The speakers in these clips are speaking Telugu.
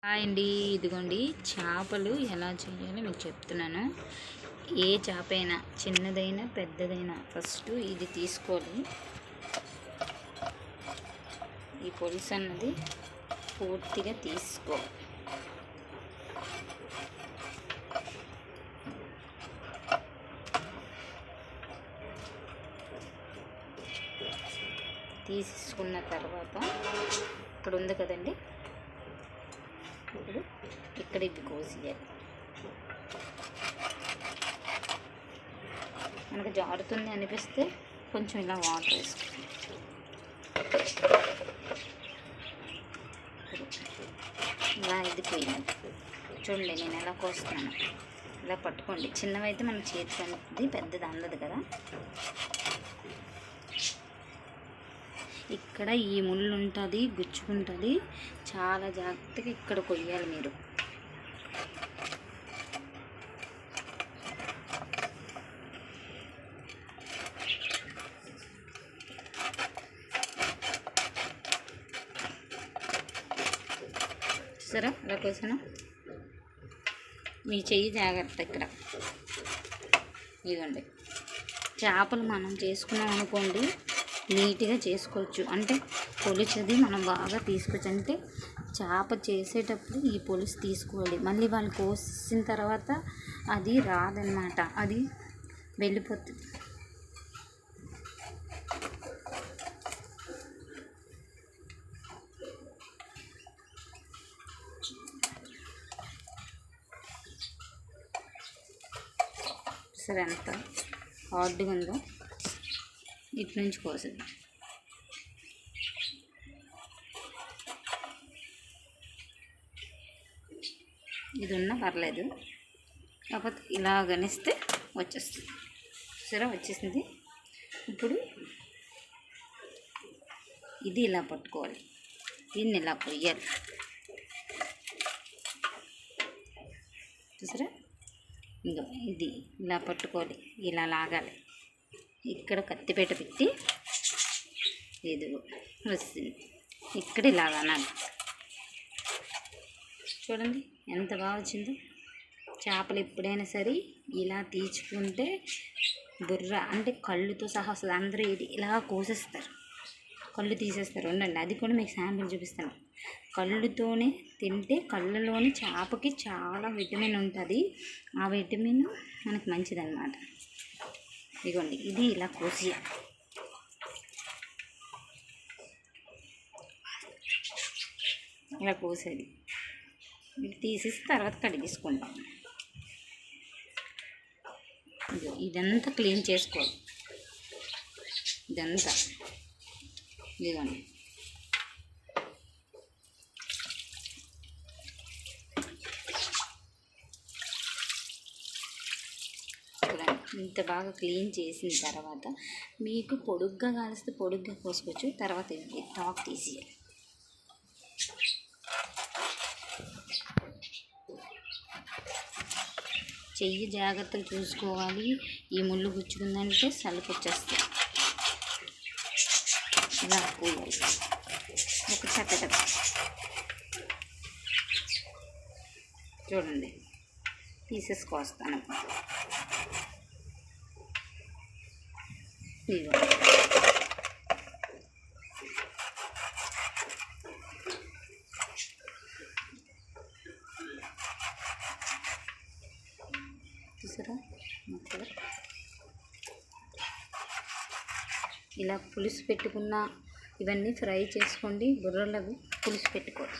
హాయ్ అండి, ఇదిగోండి చేపలు ఎలా చేయాలో మీకు చెప్తున్నాను. ఏ చేప అయినా చిన్నదైనా పెద్దదైనా ఫస్ట్ ఇది తీసుకోవాలి. ఈ పులుసు అన్నది పూర్తిగా తీసుకోవాలి. తీసుకున్న తర్వాత ఇక్కడ ఉంది కదండి, ఇప్పుడు ఇక్కడ ఇది కోసేయాలి. మనకు జారుతుంది అనిపిస్తే కొంచెం ఇలా వాటర్ వేసుకోవాలి. ఇలా ఇది పోయింది చూడండి, నేను ఎలా కోస్తున్నాను. ఇలా పట్టుకోండి. చిన్నవైతే మన చేతికి అనేది, పెద్దది అందదు కదా. ఇక్కడ ఈ ముళ్ళు ఉంటుంది, గుచ్చుకుంటుంది. చాలా జాగ్రత్తగా ఇక్కడ కొయ్యాలి మీరు. చూసారా ఇలా కోసాను. మీ చెయ్యి జాగ్రత్త ఇక్కడ. ఇదిగోండి, చేపలు మనం చేసుకున్నాం అనుకోండి, నీట్గా చేసుకోవచ్చు. అంటే పులుసుది మనం బాగా తీసుకోవచ్చు. అంటే చేప చేసేటప్పుడు ఈ పులుసు తీసుకోవాలి. మళ్ళీ వాళ్ళు కోసిన తర్వాత అది రాదనమాట, అది వెళ్ళిపోతుంది. సరే, ఎంత హార్డ్గా ఉందో ఇటు నుంచి కోసేది. ఇది ఉన్నా పర్లేదు, కాకపోతే ఇలా గనిస్తే వచ్చేస్తుంది. సరే, వచ్చేసింది. ఇప్పుడు ఇది ఇలా పట్టుకోవాలి, దీన్ని ఇలా కొయ్యాలి. చూసారా, ఇంకో ఇది ఇలా పట్టుకోవాలి, ఇలా లాగాలి. ఇక్కడ కత్తిపేట పెట్టి ఇది వస్తుంది. ఇక్కడ ఇలాగా అనాలి. చూడండి ఎంత బాగా వచ్చిందో. చేపలు ఎప్పుడైనా సరే ఇలా తీర్చుకుంటే బుర్ర అంటే కళ్ళుతో సహా వస్తుంది. అందరూ ఇది ఇలా కోసేస్తారు, కళ్ళు తీసేస్తారు. ఉండండి, అది కూడా మీకు శాంపిల్ చూపిస్తాను. కళ్ళుతోనే తింటే కళ్ళలోని చేపకి చాలా విటమిన్ ఉంటుంది. ఆ విటమిన్ మనకు మంచిదన్నమాట. ఇదిగోండి, ఇది ఇలా కోసేయాలి. ఇలా కోసేది ఇది తీసేసి తర్వాత కడిగేసుకుంటాం. ఇదంతా క్లీన్ చేసుకోవాలి. ఇదంతా ఇదిగోండి, ఇంత బాగా క్లీన్ చేసిన తర్వాత మీకు పొడుగ్గా కాలిస్తే పొడుగ్గా కోసుకోవచ్చు. తర్వాత ఇది టాప్ తీసేయాలి. చెయ్యి జాగ్రత్తగా చూసుకోవాలి. ఈ ముళ్ళు గుచ్చుకుందంటే సలుపు వచ్చేస్తుంది. ఇలా పోయాలి ఒక చక్కగా. చూడండి, తీసేసుకొస్తాను. చూసారా, ఇలా పులుసు పెట్టుకున్న ఇవన్నీ ఫ్రై చేసుకోండి. బుర్రలవి పులుసు పెట్టుకోండి.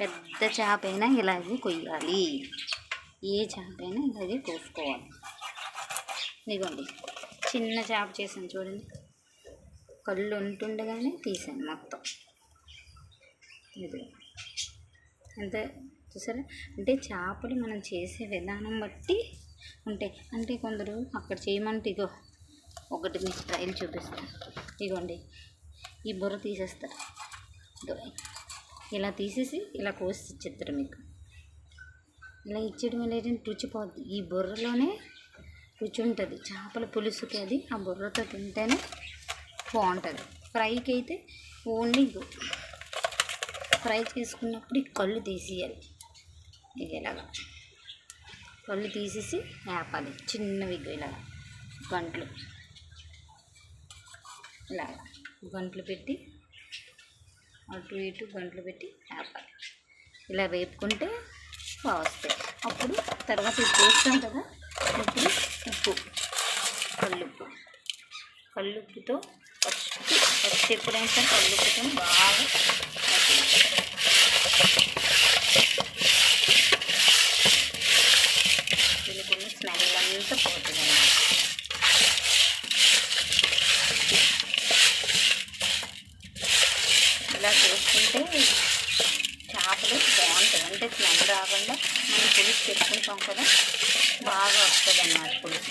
పెద్ద చేప అయినా ఇలాగే కొయ్యాలి. ఏ చేప అయినా ఇలాగే కోసుకోవాలి. ఇదిగోండి, చిన్న చేప చేసాను చూడండి, కళ్ళు ఉంటుండగానే తీసాను మొత్తం. ఇది అంతే. చూసారా, అంటే చేపలు మనం చేసే విధానం బట్టి ఉంటాయి. అంటే కొందరు అక్కడ చేయమంటే ఇగో ఒకటి మీ స్టైల్ చూపిస్తాను. ఇగోండి, ఈ బుర్ర తీసేస్తారు. ఇలా తీసేసి ఇలా కోసి ఇచ్చేస్తారు మీకు. ఇలా ఇచ్చేయడం లేదంటే రుచిపోద్ది. ఈ బుర్రలోనే రుచి ఉంటుంది. చేపల పులుసుకి అది ఆ బుర్రతో తింటేనే బాగుంటుంది. ఫ్రైకి అయితే ఓన్లీ ఫ్రై చేసుకున్నప్పుడు ఈ కళ్ళు తీసేయాలి. ఇది ఇలాగా కళ్ళు తీసేసి వేపాలి. చిన్నవి ఇలాగా గంటలు ఇలాగా గంటలు పెట్టి అటు ఇటు గంటలు పెట్టి వేపాలి. ఇలా వేపుకుంటే బాగా వస్తాయి. అప్పుడు తర్వాత ఇది వేస్తాం కదా, ఇప్పుడు ఉప్పు, కల్లుప్పుతో ఫస్ట్ ఎప్పుడైనా సరే కల్లుప్పుతో బాగా దీనికి స్మెల్ అంతా పోతుంది. ఇలా చేసుకుంటే చేపలు బాగుంటుంది. అంటే స్మెల్ రాకుండా మనం పులుసు పెట్టుకుంటాం కదా, బాగా వస్తుంది అన్నమాట పులుసు.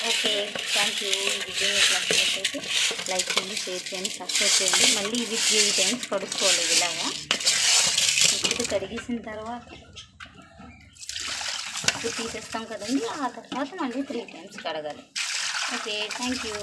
Okay, thank you. ఈ వీడియో మీకు నచ్చినట్లయితే లైక్ చేయండి, షేర్ చేయండి, సబ్స్క్రైబ్ చేయండి. మళ్ళీ ఇవి 3 టైమ్స్ కడుక్కోవాలి. ఇలాగా ఇప్పుడు కడిగేసిన తర్వాత ఇప్పుడు తీసేస్తాం కదండి, ఆ తర్వాత మళ్ళీ 3 టైమ్స్ కడగాలి. Okay, thank you.